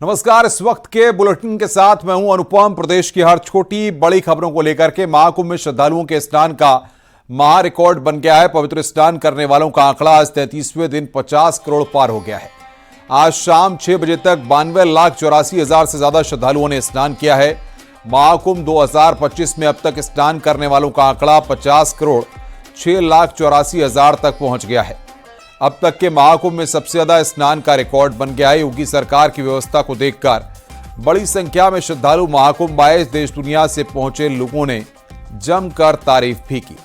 नमस्कार। इस वक्त के बुलेटिन के साथ मैं हूं अनुपम। प्रदेश की हर छोटी बड़ी खबरों को लेकर के महाकुंभ में श्रद्धालुओं के स्नान का महा रिकॉर्ड बन गया है। पवित्र स्नान करने वालों का आंकड़ा आज 33वें दिन 50 करोड़ पार हो गया है। आज शाम 6 बजे तक 92,84,000 से ज्यादा श्रद्धालुओं ने स्नान किया है। महाकुंभ 2025 में अब तक स्नान करने वालों का आंकड़ा 50 करोड़ 6,84,000 तक पहुंच गया है। अब तक के महाकुंभ में सबसे ज्यादा स्नान का रिकॉर्ड बन गया है। योगी सरकार की व्यवस्था को देखकर बड़ी संख्या में श्रद्धालु महाकुंभ आए। देश दुनिया से पहुंचे लोगों ने जमकर तारीफ भी की।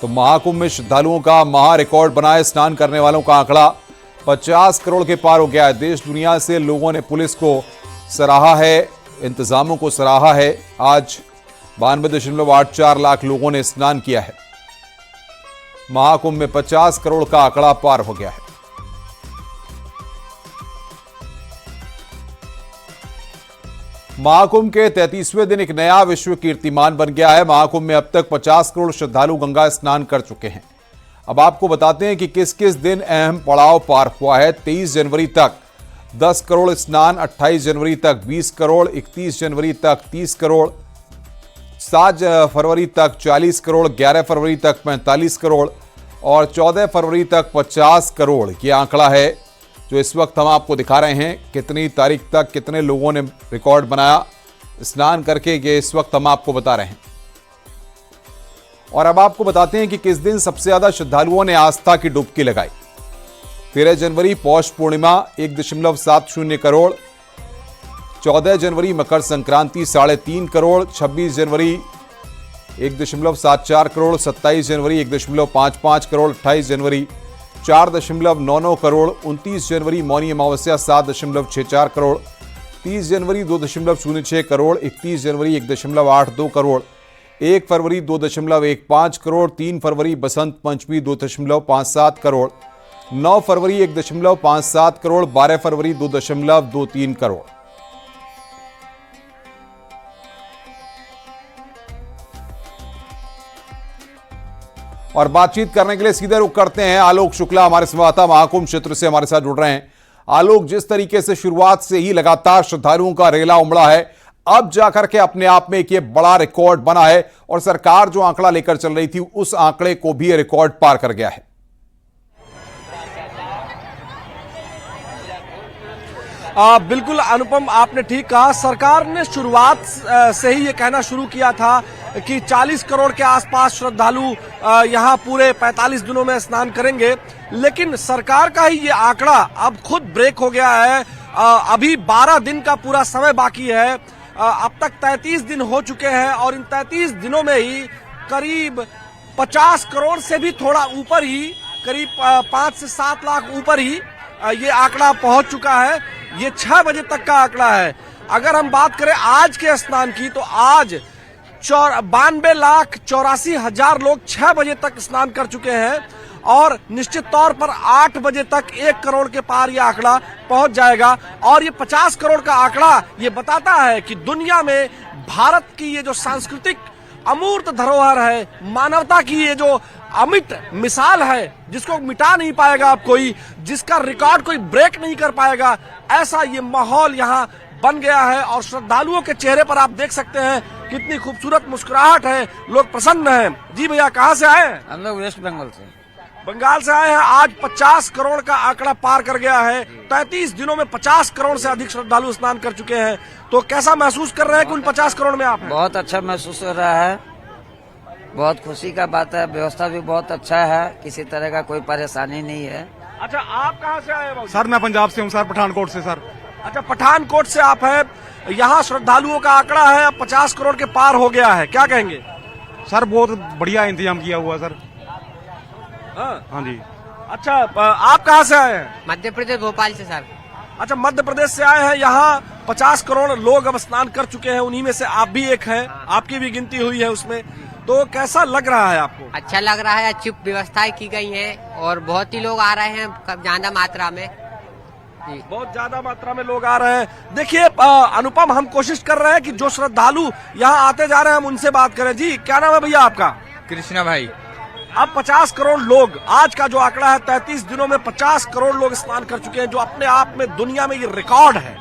तो महाकुंभ में श्रद्धालुओं का महा रिकॉर्ड बनाए। स्नान करने वालों का आंकड़ा 50 करोड़ के पार हो गया है। देश दुनिया से लोगों ने पुलिस को सराहा है, इंतजामों को सराहा है। आज 92.84 लाख लोगों ने स्नान किया है। महाकुंभ में 50 करोड़ का आंकड़ा पार हो गया है। महाकुंभ के 33वें दिन एक नया विश्व कीर्तिमान बन गया है। महाकुंभ में अब तक 50 करोड़ श्रद्धालु गंगा स्नान कर चुके हैं। अब आपको बताते हैं कि किस किस दिन अहम पड़ाव पार हुआ है। 23 जनवरी तक 10 करोड़ स्नान, 28 जनवरी तक 20 करोड़, 31 जनवरी तक 30 करोड़, 7 फरवरी तक 40 करोड़, 11 फरवरी तक 45 करोड़ और 14 फरवरी तक 50 करोड़ ये आंकड़ा है जो इस वक्त हम आपको दिखा रहे हैं। कितनी तारीख तक कितने लोगों ने रिकॉर्ड बनाया स्नान करके, ये इस वक्त हम आपको बता रहे हैं। और अब आपको बताते हैं कि किस दिन सबसे ज्यादा श्रद्धालुओं ने आस्था की डुबकी लगाई। 13 जनवरी पौष पूर्णिमा 1.70 करोड़, 14 जनवरी मकर संक्रांति 3.5 करोड़, 26 जनवरी 1.74 करोड़, 27 जनवरी 1.55 करोड़, 28 जनवरी 4.99 करोड़, 29 जनवरी मौनी अमावस्या 7.64 करोड़, 30 जनवरी 2.06 करोड़, 31 जनवरी 1.82 करोड़, 1 फरवरी 2.15 करोड़, 3 फरवरी बसंत पंचमी 2.57 करोड़, 9 फरवरी 1.57 करोड़, 12 फरवरी 2.23 करोड़। और बातचीत करने के लिए सीधे रुख करते हैं। आलोक शुक्ला हमारे संवाददाता महाकुंभ क्षेत्र से हमारे साथ जुड़ रहे हैं। आलोक, जिस तरीके से शुरुआत से ही लगातार श्रद्धालुओं का रेला उमड़ा है, अब जाकर के अपने आप में एक ये बड़ा रिकॉर्ड बना है और सरकार जो आंकड़ा लेकर चल रही थी उस आंकड़े को भी रिकॉर्ड पार कर गया है। बिल्कुल अनुपम, आपने ठीक कहा। सरकार ने शुरुआत से ही ये कहना शुरू किया था कि 40 करोड़ के आसपास श्रद्धालु यहाँ पूरे 45 दिनों में स्नान करेंगे, लेकिन सरकार का ही ये आंकड़ा अब खुद ब्रेक हो गया है। अभी 12 दिन का पूरा समय बाकी है। अब तक 33 दिन हो चुके हैं और इन 33 दिनों में ही करीब 50 करोड़ से भी थोड़ा ऊपर ही, करीब 5 से 7 लाख ऊपर ही ये आंकड़ा पहुंच चुका है। ये 6 बजे तक का आंकड़ा है। अगर हम बात करें आज के स्नान की, तो आज 92,84,000 लोग 6 बजे तक स्नान कर चुके हैं और निश्चित तौर पर 8 बजे तक 1 करोड़ के पार यह आंकड़ा पहुंच जाएगा। और ये 50 करोड़ का आंकड़ा ये बताता है कि दुनिया में भारत की ये जो सांस्कृतिक अमूर्त धरोहर है, मानवता की ये जो अमिट मिसाल है, जिसको मिटा नहीं पाएगा अब कोई, जिसका रिकॉर्ड कोई ब्रेक नहीं कर पाएगा, ऐसा ये माहौल यहाँ बन गया है। और श्रद्धालुओं के चेहरे पर आप देख सकते हैं कितनी खूबसूरत मुस्कुराहट है, लोग प्रसन्न हैं। जी भैया, कहाँ से आए हैं? हम लोग वेस्ट बंगाल से आए हैं। आज 50 करोड़ का आंकड़ा पार कर गया है। 33 दिनों में 50 करोड़ से अधिक श्रद्धालु स्नान कर चुके हैं। तो कैसा महसूस कर रहे हैं कि उन 50 करोड़ में आप हैं? बहुत अच्छा महसूस हो रहा है, बहुत खुशी का बात है। व्यवस्था भी बहुत अच्छा है, किसी तरह का कोई परेशानी नहीं है। अच्छा, आप कहाँ से आए हैं? सर मैं पंजाब से हूँ सर, पठानकोट से सर। अच्छा, पठानकोट से आप हैं। यहाँ श्रद्धालुओं का आंकड़ा है अब 50 करोड़ के पार हो गया है, क्या कहेंगे? सर बहुत बढ़िया इंतजाम किया हुआ सर। हाँ जी। अच्छा, आप कहाँ से आए हैं? मध्य प्रदेश, भोपाल से सर। अच्छा, मध्य प्रदेश से आए हैं। यहाँ 50 करोड़ लोग अब स्नान कर चुके हैं, उन्हीं में से आप भी एक हैं, आपकी भी गिनती हुई है उसमें। तो कैसा लग रहा है आपको? अच्छा लग रहा है, अच्छी व्यवस्थाएं की गई हैं और बहुत ही लोग आ रहे हैं ज्यादा मात्रा में। बहुत ज्यादा मात्रा में लोग आ रहे हैं। देखिए अनुपम, हम कोशिश कर रहे हैं कि जो श्रद्धालु यहाँ आते जा रहे हैं हम उनसे बात करें। जी क्या नाम है भैया आपका? कृष्णा भाई। अब 50 करोड़ लोग, आज का जो आंकड़ा है 33 दिनों में 50 करोड़ लोग स्नान कर चुके हैं, जो अपने आप में दुनिया में ये रिकॉर्ड है।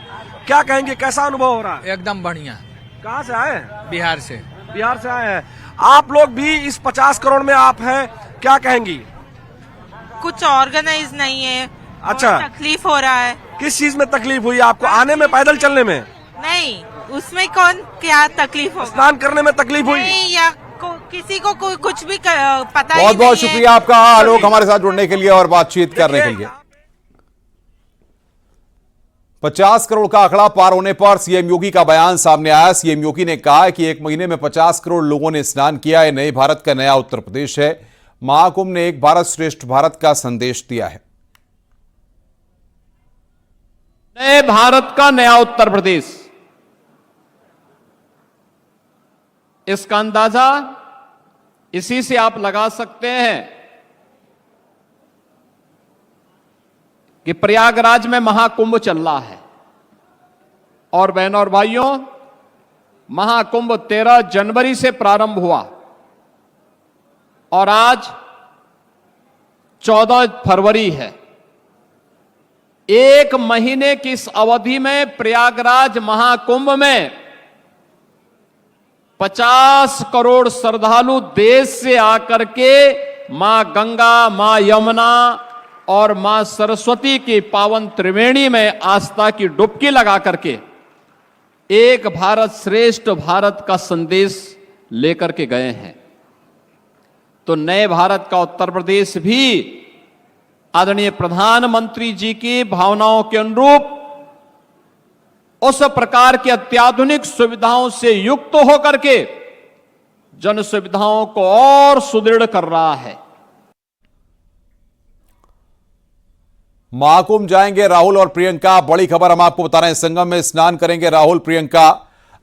क्या कहेंगे, कैसा अनुभव हो रहा है? एकदम बढ़िया। कहाँ से आए हैं? बिहार से। बिहार से आए हैं आप लोग भी। इस 50 करोड़ में आप हैं, क्या कहेंगी? कुछ ऑर्गेनाइज नहीं है। अच्छा, तकलीफ हो रहा है। किस चीज में तकलीफ हुई आपको? आने में, पैदल चलने में? नहीं, उसमें कौन क्या तकलीफ होगा? स्नान करने में तकलीफ हुई? नहीं, या किसी को कुछ भी पता ही बहुत नहीं बहुत है। शुक्रिया आपका आलोक हमारे साथ जुड़ने के लिए और बातचीत करने के लिए। 50 करोड़ का आंकड़ा पार होने पर सीएम योगी का बयान सामने आया। सीएम योगी ने कहा कि एक महीने में 50 करोड़ लोगों ने स्नान किया है। नए भारत का नया उत्तर प्रदेश है। महाकुंभ ने एक भारत श्रेष्ठ भारत का संदेश दिया है। नए भारत का नया उत्तर प्रदेश, इसका अंदाजा इसी से आप लगा सकते हैं कि प्रयागराज में महाकुंभ चल रहा है। और बहनों और भाइयों, महाकुंभ 13 जनवरी से प्रारंभ हुआ और आज 14 फरवरी है। एक महीने की इस अवधि में प्रयागराज महाकुंभ में 50 करोड़ श्रद्धालु देश से आकर के मां गंगा, मां यमुना और मां सरस्वती की पावन त्रिवेणी में आस्था की डुबकी लगा करके एक भारत श्रेष्ठ भारत का संदेश लेकर के गए हैं। तो नए भारत का उत्तर प्रदेश भी आदरणीय प्रधानमंत्री जी की भावनाओं के अनुरूप उस प्रकार की अत्याधुनिक सुविधाओं से युक्त होकर के जन सुविधाओं को और सुदृढ़ कर रहा है। महाकुंभ जाएंगे राहुल और प्रियंका। बड़ी खबर हम आपको बता रहे हैं, संगम में स्नान करेंगे राहुल प्रियंका।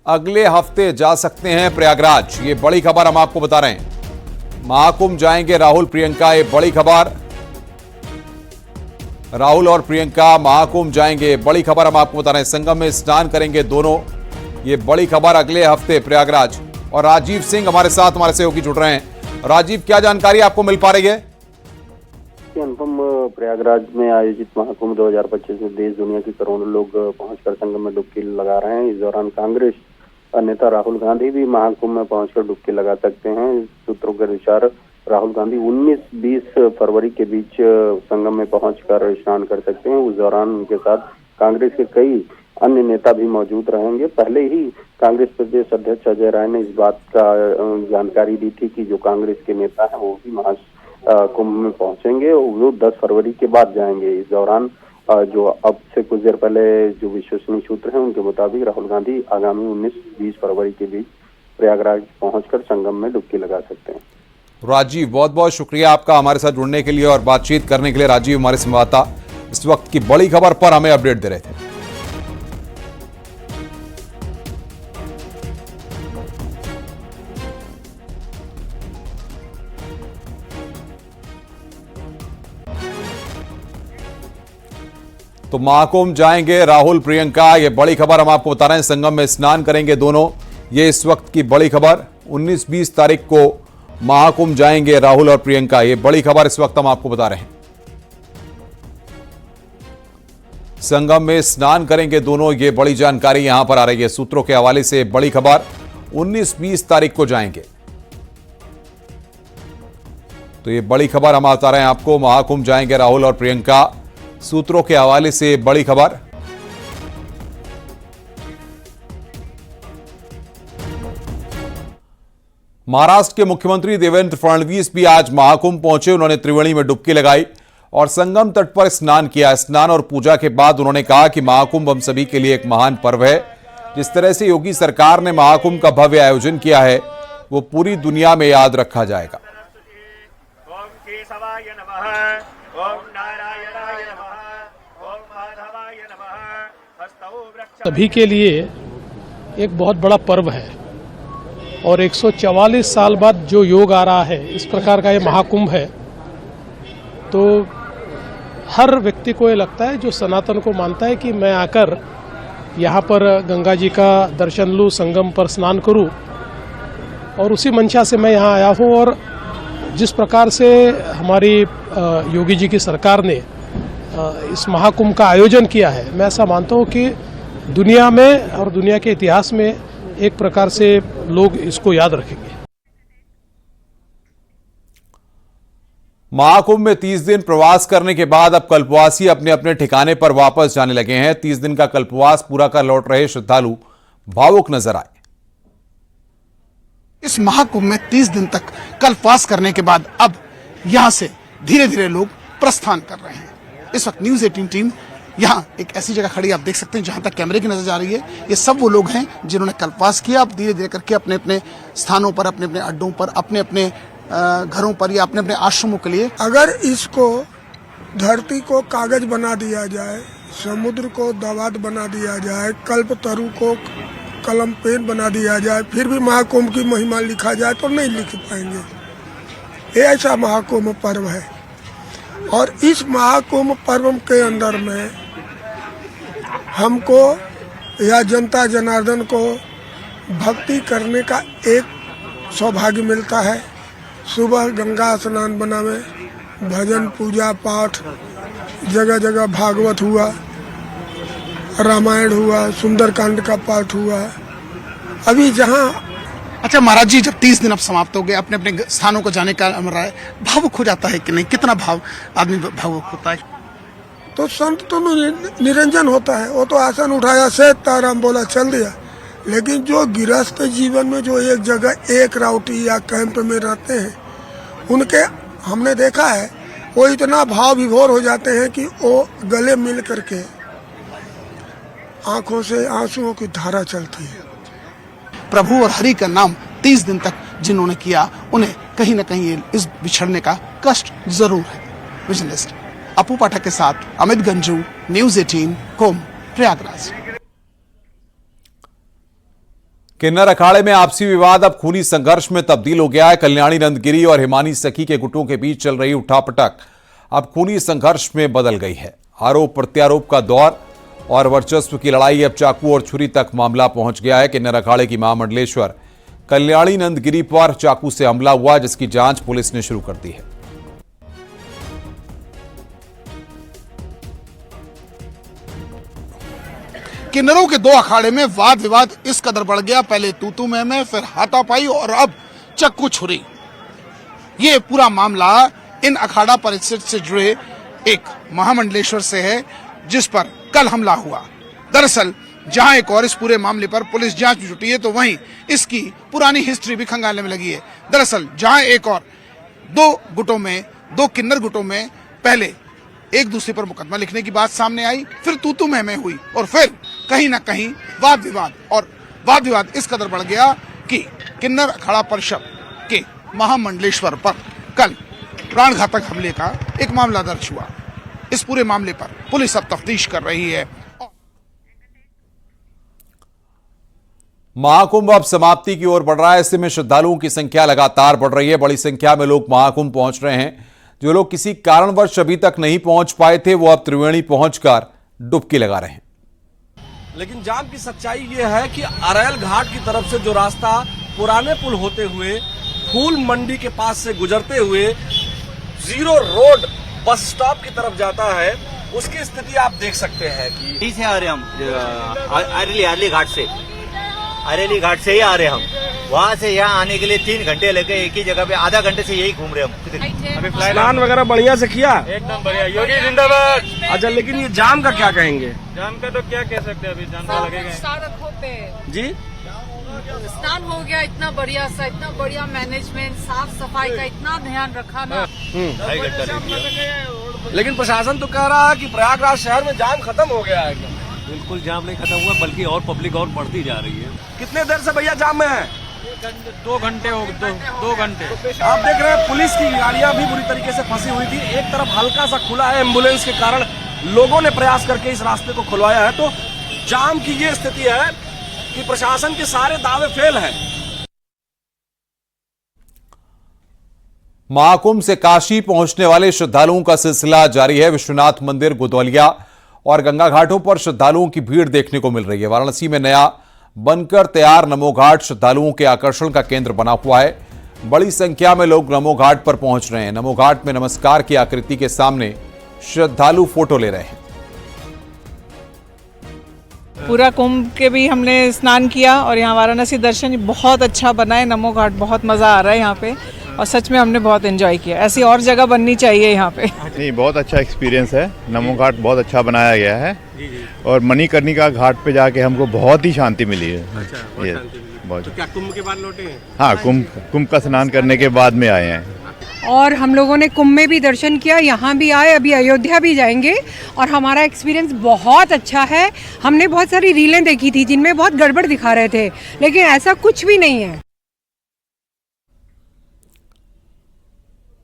अगले हफ्ते जा सकते हैं प्रयागराज। ये बड़ी खबर हम आपको बता रहे हैं। महाकुंभ जाएंगे राहुल प्रियंका, ये बड़ी खबर। राहुल और प्रियंका महाकुंभ जाएंगे, बड़ी खबर हम आपको बता रहे हैं। संगम में स्नान करेंगे दोनों, ये बड़ी खबर। अगले हफ्ते प्रयागराज। और राजीव सिंह हमारे साथ, हमारे सहयोगी जुड़ रहे हैं। राजीव, क्या जानकारी आपको मिल पा रही है? अनुपम, प्रयागराज में आयोजित महाकुंभ 2025 में देश दुनिया के करोड़ों लोग पहुंचकर संगम में डुबकी लगा रहे हैं। इस दौरान कांग्रेस नेता राहुल गांधी भी महाकुंभ में पहुंचकर डुबकी लगा सकते हैं। सूत्रों के अनुसार राहुल गांधी 19-20 फरवरी के बीच संगम में पहुंचकर स्नान कर सकते हैं। उस दौरान उनके साथ कांग्रेस के कई अन्य नेता भी मौजूद रहेंगे। पहले ही कांग्रेस प्रदेश अध्यक्ष अजय राय ने इस बात का जानकारी दी थी कि जो कांग्रेस के नेता हैं वो भी महाकुंभ में पहुंचेंगे। वो 10 फरवरी के बाद जाएंगे। इस दौरान जो अब से कुछ देर पहले जो विश्वसनीय सूत्र हैं उनके मुताबिक राहुल गांधी आगामी 19-20 फरवरी के बीच प्रयागराज पहुंचकर संगम में डुबकी लगा सकते हैं। राजीव, बहुत बहुत शुक्रिया आपका हमारे साथ जुड़ने के लिए और बातचीत करने के लिए। राजीव हमारे संवाददाता इस वक्त की बड़ी खबर पर हमें अपडेट दे रहे थे। तो महाकुंभ जाएंगे राहुल प्रियंका, ये बड़ी खबर हम आपको बता रहे हैं। संगम में स्नान करेंगे दोनों, ये इस वक्त की बड़ी खबर। 19-20 तारीख को महाकुंभ जाएंगे राहुल और प्रियंका, ये बड़ी खबर इस वक्त हम आपको बता रहे हैं। संगम में स्नान करेंगे दोनों, ये बड़ी जानकारी यहां पर आ रही है। सूत्रों के हवाले से बड़ी खबर, 19-20 तारीख को जाएंगे। तो ये बड़ी खबर हम बता रहे हैं आपको। महाकुंभ जाएंगे राहुल और प्रियंका, सूत्रों के हवाले से बड़ी खबर। महाराष्ट्र के मुख्यमंत्री देवेंद्र फडणवीस भी आज महाकुंभ पहुंचे। उन्होंने त्रिवेणी में डुबकी लगाई और संगम तट पर स्नान किया। स्नान और पूजा के बाद उन्होंने कहा कि महाकुंभ हम सभी के लिए एक महान पर्व है। जिस तरह से योगी सरकार ने महाकुंभ का भव्य आयोजन किया है वो पूरी दुनिया में याद रखा जाएगा। सभी के लिए एक बहुत बड़ा पर्व है और 144 साल बाद जो योग आ रहा है, इस प्रकार का ये महाकुंभ है, तो हर व्यक्ति को ये लगता है जो सनातन को मानता है कि मैं आकर यहाँ पर गंगा जी का दर्शन लूँ, संगम पर स्नान करूँ, और उसी मंशा से मैं यहाँ आया हूँ। और जिस प्रकार से हमारी योगी जी की सरकार ने इस महाकुंभ का आयोजन किया है, मैं ऐसा मानता हूँ कि दुनिया में और दुनिया के इतिहास में एक प्रकार से लोग इसको याद रखेंगे। महाकुंभ में 30 दिन प्रवास करने के बाद अब कल्पवासी अपने अपने ठिकाने पर वापस जाने लगे हैं। 30 दिन का कल्पवास पूरा कर लौट रहे श्रद्धालु भावुक नजर आए। इस महाकुंभ में 30 दिन तक कल्पवास करने के बाद अब यहां से धीरे धीरे लोग प्रस्थान कर रहे हैं। इस वक्त न्यूज़ 18 टीम यहाँ एक ऐसी जगह खड़ी, आप देख सकते हैं जहां तक कैमरे की नजर जा रही है। ये सब वो लोग हैं जिन्होंने कल्पवास किया। अब धीरे धीरे करके अपने अपने स्थानों पर, अपने अपने अड्डों पर, अपने अपने घरों पर या अपने अपने आश्रमों के लिए। अगर इसको धरती को कागज बना दिया जाए, समुद्र को दवात बना दिया जाए, कल्पतरु को कलम पेन बना दिया जाए, फिर भी महाकुंभ की महिमा लिखा जाए तो नहीं लिख पाएंगे। ये ऐसा महाकुंभ पर्व है। और इस महाकुंभ पर्व के अंदर में हमको या जनता जनार्दन को भक्ति करने का एक सौभाग्य मिलता है। सुबह गंगा स्नान बनावे, भजन पूजा पाठ, जगह जगह भागवत हुआ, रामायण हुआ, सुंदरकांड का पाठ हुआ। अभी जहाँ अच्छा महाराज जी, जब 30 दिन अब समाप्त हो गए, अपने अपने स्थानों को जाने का अमर है, भावुक हो जाता है कि नहीं? कितना भाव आदमी भावुक होता है? तो संत तो निरंजन होता है, वो तो आसन उठाया, से ताराम बोला, चल दिया। लेकिन जो गृहस्थ जीवन में जो एक जगह एक राउटी या कैंप में रहते हैं, उनके हमने देखा है वो इतना भाव विभोर हो जाते हैं कि वो गले मिल करके आंखों से आंसुओं की धारा चलती है। प्रभु और हरि का नाम 30 दिन तक जिन्होंने किया, उन्हें कहीं न कहीं इस बिछड़ने का कष्ट जरूर है। विजर्नलिस्ट अपू पाठक के साथ अमित गंजू, न्यूज़ 18 कुंभ, प्रयागराज। किन्नर अखाड़े में आपसी विवाद अब खूनी संघर्ष में तब्दील हो गया है। कल्याणी नंदगिरी और हिमानी सखी के गुटों के बीच चल रही उठापटक अब खूनी संघर्ष में बदल गई है। आरोप प्रत्यारोप का दौर और वर्चस्व की लड़ाई अब चाकू और छुरी तक मामला पहुंच गया है। किन्नर अखाड़े की महामंडलेश्वर कल्याणी नंदगिरी पर चाकू से हमला हुआ, जिसकी जांच पुलिस ने शुरू कर दी है। किन्नरों के दो अखाड़े में वाद विवाद इस कदर बढ़ गया, पहले तूतू में, फिर हाथापाई और अब चक्कू छुरी। ये पूरा मामला इन अखाड़ा परिसर से जुड़े एक महामंडलेश्वर से है, जिस पर कल हमला हुआ। दरअसल जहां एक और इस पूरे मामले पर पुलिस जांच में जुटी है, तो वहीं इसकी पुरानी हिस्ट्री भी खंगालने में लगी है। दरअसल जहां एक और दो गुटों में, दो किन्नर गुटों में पहले एक दूसरे पर मुकदमा लिखने की बात सामने आई, फिर तूतू में हुई और फिर कहीं ना कहीं वाद विवाद इस कदर बढ़ गया कि किन्नर अखाड़ा परिषद के महामंडलेश्वर पर कल प्राणघातक हमले का एक मामला दर्ज हुआ। इस पूरे मामले पर पुलिस अब तफ्तीश कर रही है। महाकुंभ अब समाप्ति की ओर बढ़ रहा है। ऐसे में श्रद्धालुओं की संख्या लगातार बढ़ रही है। बड़ी संख्या में लोग महाकुंभ पहुंच रहे हैं। जो लोग किसी कारणवश अभी तक नहीं पहुंच पाए थे, वो अब त्रिवेणी पहुंचकर डुबकी लगा रहे हैं। लेकिन जाम की सच्चाई ये है कि अरैल घाट की तरफ से जो रास्ता पुराने पुल होते हुए फूल मंडी के पास से गुजरते हुए जीरो रोड बस स्टॉप की तरफ जाता है, उसकी स्थिति आप देख सकते हैं कि से आ रहे हम अरेली घाट से ही आ रहे हम। वहाँ से यहाँ आने के लिए 3 घंटे लगे, एक ही जगह पे आधा घंटे से यही घूम रहे हम। अभी स्नान वगैरह बढ़िया से किया, एकदम बढ़िया। योगी जिंदाबाद। अच्छा, लेकिन ये जाम का क्या कहेंगे? जाम का तो क्या कह सकते हैं, अभी जाम का लगेगा जी। स्नान हो गया, इतना बढ़िया सा, इतना बढ़िया मैनेजमेंट, साफ सफाई का इतना ध्यान रखा ना। 2.5 घंटा। लेकिन प्रशासन तो कह रहा है कि प्रयागराज शहर में जाम खत्म हो गया है। बिल्कुल जाम नहीं खत्म हुआ, बल्कि और पब्लिक और बढ़ती जा रही है। कितने देर से भैया जाम में है? 2 घंटे हो गए, 2 घंटे। आप देख रहे हैं पुलिस की गाड़ियां भी बुरी तरीके से फंसी हुई थी। एक तरफ हल्का सा खुला है, एम्बुलेंस के कारण लोगों ने प्रयास करके इस रास्ते को खुलवाया है। तो जाम की ये स्थिति है कि प्रशासन के सारे दावे फेल हैं। महाकुंभ से काशी पहुंचने वाले श्रद्धालुओं का सिलसिला जारी है। विश्वनाथ मंदिर, गोदवलिया और गंगा घाटों पर श्रद्धालुओं की भीड़ देखने को मिल रही है। वाराणसी में नया बनकर तैयार नमो घाट श्रद्धालुओं के आकर्षण का केंद्र बना हुआ है। बड़ी संख्या में लोग नमो घाट पर पहुंच रहे हैं। नमो घाट में नमस्कार की आकृति के सामने श्रद्धालु फोटो ले रहे हैं। पूरा कुंभ के भी हमने स्नान किया और यहाँ वाराणसी दर्शन बहुत अच्छा बना है। नमो घाट बहुत मज़ा आ रहा है यहाँ पे और सच में हमने बहुत एंजॉय किया। ऐसी और जगह बननी चाहिए यहाँ पे। नहीं, बहुत अच्छा एक्सपीरियंस है। नमो घाट बहुत अच्छा बनाया गया है और मणिकर्णिका घाट पे जाके हमको बहुत ही शांति मिली है। बहुत। तो क्या कुंभ के बाद लौटे हैं? हाँ, कुंभ का स्नान करने के बाद में आए हैं। और हम लोगों ने कुंभ में भी दर्शन किया, यहाँ भी आए, अभी अयोध्या भी जाएंगे और हमारा एक्सपीरियंस बहुत अच्छा है। हमने बहुत सारी रीलें देखी थी जिनमें बहुत गड़बड़ दिखा रहे थे, लेकिन ऐसा कुछ भी नहीं है।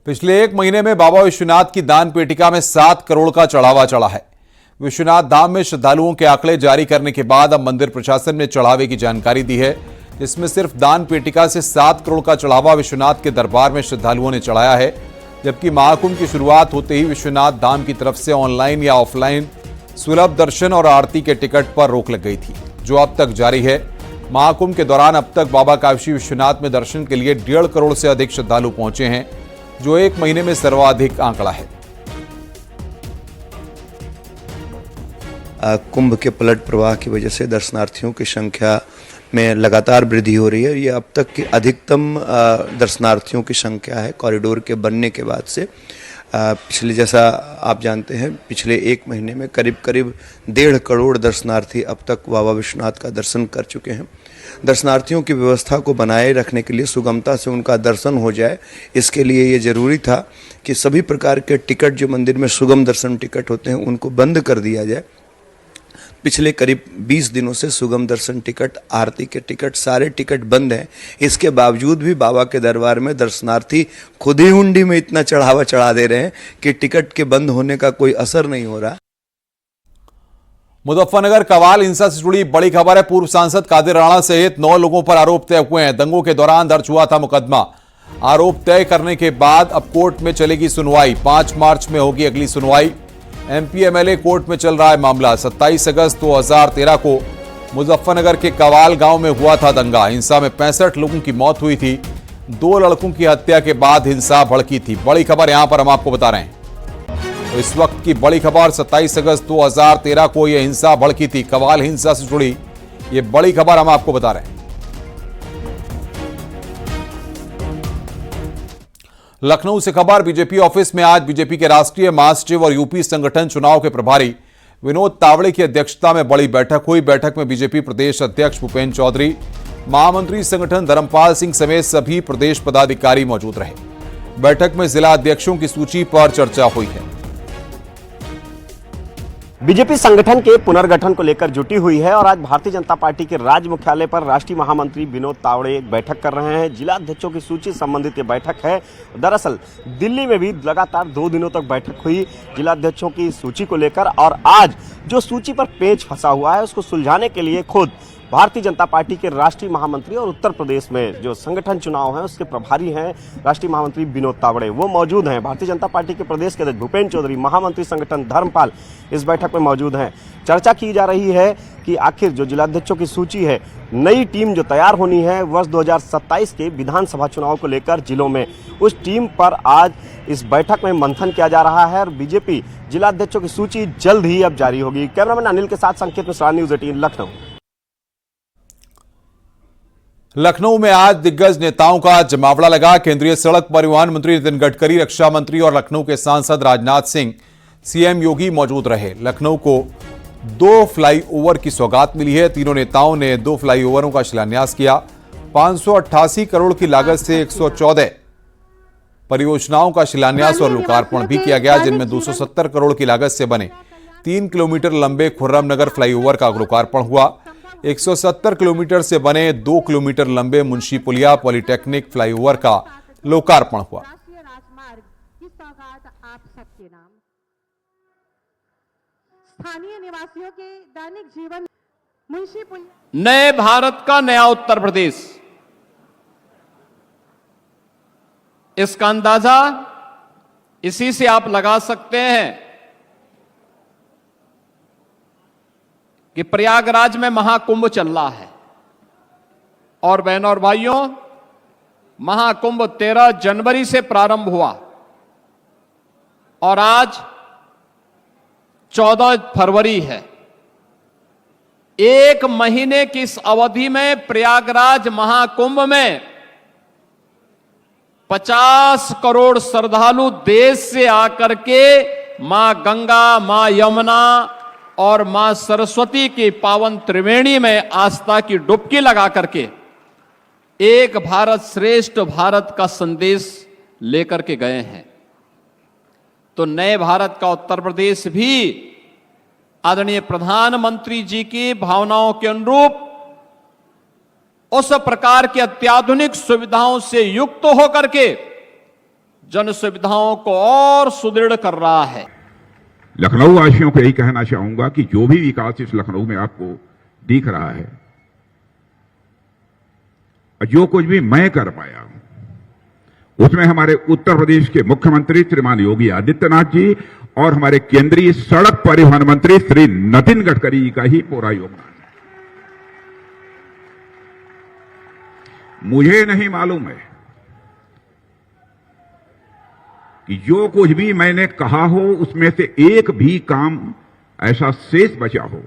पिछले एक महीने में बाबा विश्वनाथ की दान पेटिका में 7 करोड़ का चढ़ावा चढ़ा है। विश्वनाथ धाम में श्रद्धालुओं के आंकड़े जारी करने के बाद अब मंदिर प्रशासन ने चढ़ावे की जानकारी दी है, जिसमें सिर्फ दान पेटिका से 7 करोड़ का चढ़ावा विश्वनाथ के दरबार में श्रद्धालुओं ने चढ़ाया है। जबकि महाकुंभ की शुरुआत होते ही विश्वनाथ धाम की तरफ से ऑनलाइन या ऑफलाइन सुलभ दर्शन और आरती के टिकट पर रोक लग गई थी, जो अब तक जारी है। महाकुंभ के दौरान अब तक बाबा काशी विश्वनाथ में दर्शन के लिए 1.5 करोड़ से अधिक श्रद्धालु पहुंचे हैं, जो एक महीने में सर्वाधिक आंकड़ा है। कुंभ के पलट प्रवाह की वजह से दर्शनार्थियों की संख्या में लगातार वृद्धि हो रही है। ये अब तक की अधिकतम दर्शनार्थियों की संख्या है कॉरिडोर के बनने के बाद से। पिछले, जैसा आप जानते हैं, पिछले एक महीने में करीब 1.5 करोड़ दर्शनार्थी अब तक बाबा विश्वनाथ का दर्शन कर चुके हैं। दर्शनार्थियों की व्यवस्था को बनाए रखने के लिए, सुगमता से उनका दर्शन हो जाए, इसके लिए ये जरूरी था कि सभी प्रकार के टिकट जो मंदिर में सुगम दर्शन टिकट होते हैं उनको बंद कर दिया जाए। पिछले करीब 20 दिनों से सुगम दर्शन टिकट, आरती के टिकट, सारे टिकट बंद हैं। इसके बावजूद भी बाबा के दरबार में दर्शनार्थी खुद ही हुंडी में इतना चढ़ावा चढ़ा दे रहे हैं कि टिकट के बंद होने का कोई असर नहीं हो रहा। मुजफ्फरनगर कवाल हिंसा से जुड़ी बड़ी खबर है। पूर्व सांसद कादिर राणा सहित 9 लोगों पर आरोप तय हुए हैं। दंगों के दौरान दर्ज हुआ था मुकदमा। आरोप तय करने के बाद अब कोर्ट में चलेगी सुनवाई। 5 मार्च में होगी अगली सुनवाई। एमपी एमएलए कोर्ट में चल रहा है मामला। 27 अगस्त 2013 को मुजफ्फरनगर के कवाल गांव में हुआ था दंगा। हिंसा में 65 लोगों की मौत हुई थी। 2 लड़कों की हत्या के बाद हिंसा भड़की थी। बड़ी खबर यहां पर हम आपको बता रहे हैं। तो इस वक्त की बड़ी खबर, 27 अगस्त 2013 को यह हिंसा भड़की थी। कवाल हिंसा से जुड़ी ये बड़ी खबर हम आपको बता रहे हैं। लखनऊ से खबर, बीजेपी ऑफिस में आज बीजेपी के राष्ट्रीय महासचिव और यूपी संगठन चुनाव के प्रभारी विनोद तावड़े की अध्यक्षता में बड़ी बैठक हुई। बैठक में बीजेपी प्रदेश अध्यक्ष भूपेंद्र चौधरी, महामंत्री संगठन धर्मपाल सिंह समेत सभी प्रदेश पदाधिकारी मौजूद रहे। बैठक में जिला अध्यक्षों की सूची पर चर्चा हुई है। बीजेपी संगठन के पुनर्गठन को लेकर जुटी हुई है और आज भारतीय जनता पार्टी के राज्य मुख्यालय पर राष्ट्रीय महामंत्री विनोद तावड़े एक बैठक कर रहे हैं। जिला अध्यक्षों की सूची संबंधित ये बैठक है। दरअसल दिल्ली में भी लगातार 2 दिनों तक बैठक हुई जिला अध्यक्षों की सूची को लेकर, और आज जो सूची पर पेच फंसा हुआ है उसको सुलझाने के लिए खुद भारतीय जनता पार्टी के राष्ट्रीय महामंत्री और उत्तर प्रदेश में जो संगठन चुनाव है उसके प्रभारी हैं राष्ट्रीय महामंत्री विनोद तावड़े, वो मौजूद हैं। भारतीय जनता पार्टी के प्रदेश के अध्यक्ष भूपेंद्र चौधरी, महामंत्री संगठन धर्मपाल इस बैठक में मौजूद हैं। चर्चा की जा रही है कि आखिर जो जिलाध्यक्षों की सूची है, नई टीम जो तैयार होनी है वर्ष 2027 के विधानसभा चुनाव को लेकर जिलों में, उस टीम पर आज इस बैठक में मंथन किया जा रहा है और बीजेपी जिलाध्यक्षों की सूची जल्द ही अब जारी होगी। कैमरामैन अनिल के साथ संकेत मिश्रा, न्यूज़ 18 लखनऊ। लखनऊ में आज दिग्गज नेताओं का जमावड़ा लगा। केंद्रीय सड़क परिवहन मंत्री नितिन गडकरी, रक्षा मंत्री और लखनऊ के सांसद राजनाथ सिंह, सीएम योगी मौजूद रहे। लखनऊ को 2 फ्लाईओवर की सौगात मिली है। तीनों नेताओं ने 2 फ्लाईओवरों का शिलान्यास किया। 588 करोड़ की लागत से 114 परियोजनाओं का शिलान्यास और लोकार्पण भी किया गया, जिनमें 270 करोड़ की लागत से बने 3 किलोमीटर लंबे खुर्रम नगर फ्लाईओवर का लोकार्पण हुआ। 170 किलोमीटर से बने 2 किलोमीटर लंबे मुंशी पुलिया पॉलिटेक्निक फ्लाईओवर का लोकार्पण हुआ। स्थानीय निवासियों के दैनिक जीवन, मुंशी पुलिया, नए भारत का नया उत्तर प्रदेश, इसका अंदाजा इसी से आप लगा सकते हैं कि प्रयागराज में महाकुंभ चल रहा है। और बहनों और भाइयों, महाकुंभ 13 जनवरी से प्रारंभ हुआ और आज 14 फरवरी है। एक महीने की इस अवधि में प्रयागराज महाकुंभ में 50 करोड़ श्रद्धालु देश से आकर के मां गंगा, मां यमुना और मां सरस्वती की पावन त्रिवेणी में आस्था की डुबकी लगा करके एक भारत श्रेष्ठ भारत का संदेश लेकर के गए हैं। तो नए भारत का उत्तर प्रदेश भी आदरणीय प्रधानमंत्री जी की भावनाओं के अनुरूप उस प्रकार की अत्याधुनिक सुविधाओं से युक्त होकर के जन सुविधाओं को और सुदृढ़ कर रहा है। लखनऊ वासियों को यही कहना चाहूंगा कि जो भी विकास इस लखनऊ में आपको दिख रहा है, जो कुछ भी मैं कर पाया हूं, उसमें हमारे उत्तर प्रदेश के मुख्यमंत्री श्रीमान योगी आदित्यनाथ जी और हमारे केंद्रीय सड़क परिवहन मंत्री श्री नितिन गडकरी जी का ही पूरा योगदान है। मुझे नहीं मालूम है कि जो कुछ भी मैंने कहा हो उसमें से एक भी काम ऐसा शेष बचा हो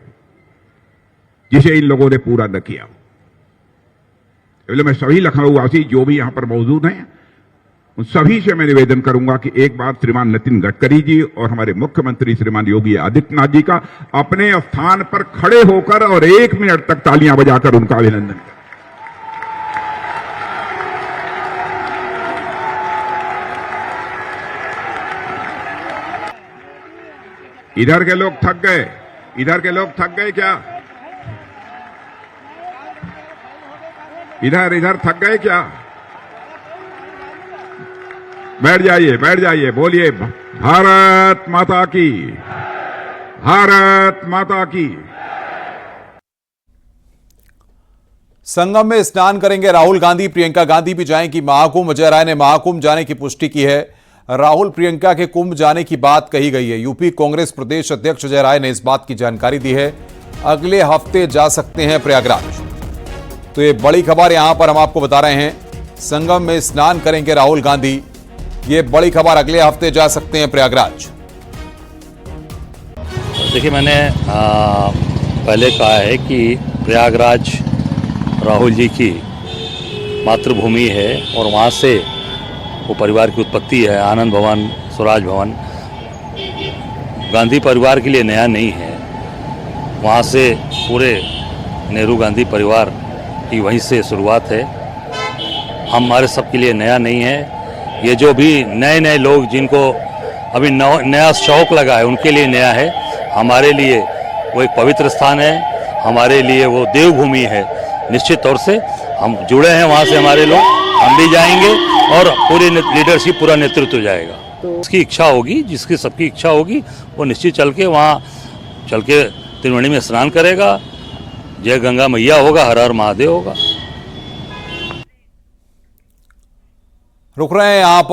जिसे इन लोगों ने पूरा न किया हो। इसलिए मैं सभी लखनऊ वासी जो भी यहां पर मौजूद हैं उन सभी से मैं निवेदन करूंगा कि एक बार श्रीमान नितिन गडकरी जी और हमारे मुख्यमंत्री श्रीमान योगी आदित्यनाथ जी का अपने स्थान पर खड़े होकर और 1 मिनट तक तालियां बजाकर उनका अभिनंदन करें। इधर के लोग थक गए, इधर के लोग थक गए क्या? इधर थक गए क्या? बैठ जाइए, बोलिए भारत माता की, भारत माता की। संगम में स्नान करेंगे राहुल गांधी, प्रियंका गांधी भी जाएंगी महाकुंभ। अजय राय ने महाकुंभ जाने की पुष्टि की है। राहुल प्रियंका के कुंभ जाने की बात कही गई है। यूपी कांग्रेस प्रदेश अध्यक्ष अजय राय ने इस बात की जानकारी दी है। अगले हफ्ते जा सकते हैं प्रयागराज। तो ये बड़ी खबर यहां पर हम आपको बता रहे हैं। संगम में स्नान करेंगे राहुल गांधी, ये बड़ी खबर, अगले हफ्ते जा सकते हैं प्रयागराज। देखिए, मैंने पहले कहा है कि प्रयागराज राहुल जी की मातृभूमि है और वहाँ से वो परिवार की उत्पत्ति है। आनंद भवन, स्वराज भवन गांधी परिवार के लिए नया नहीं है। वहाँ से पूरे नेहरू गांधी परिवार की वहीं से शुरुआत है। हमारे सबके लिए नया नहीं है। ये जो भी नए लोग जिनको अभी नया शौक लगा है उनके लिए नया है। हमारे लिए वो एक पवित्र स्थान है, हमारे लिए वो देवभूमि है। निश्चित तौर से हम जुड़े हैं वहाँ से, हमारे लोग, हम भी जाएंगे और पूरी लीडरशिप, पूरा नेतृत्व जाएगा। तो उसकी इच्छा होगी, जिसकी सबकी इच्छा होगी, वो निश्चित चल के वहाँ चल के त्रिवेणी में स्नान करेगा। जय गंगा मैया होगा, हर हर महादेव होगा। रुक रहे हैं आप।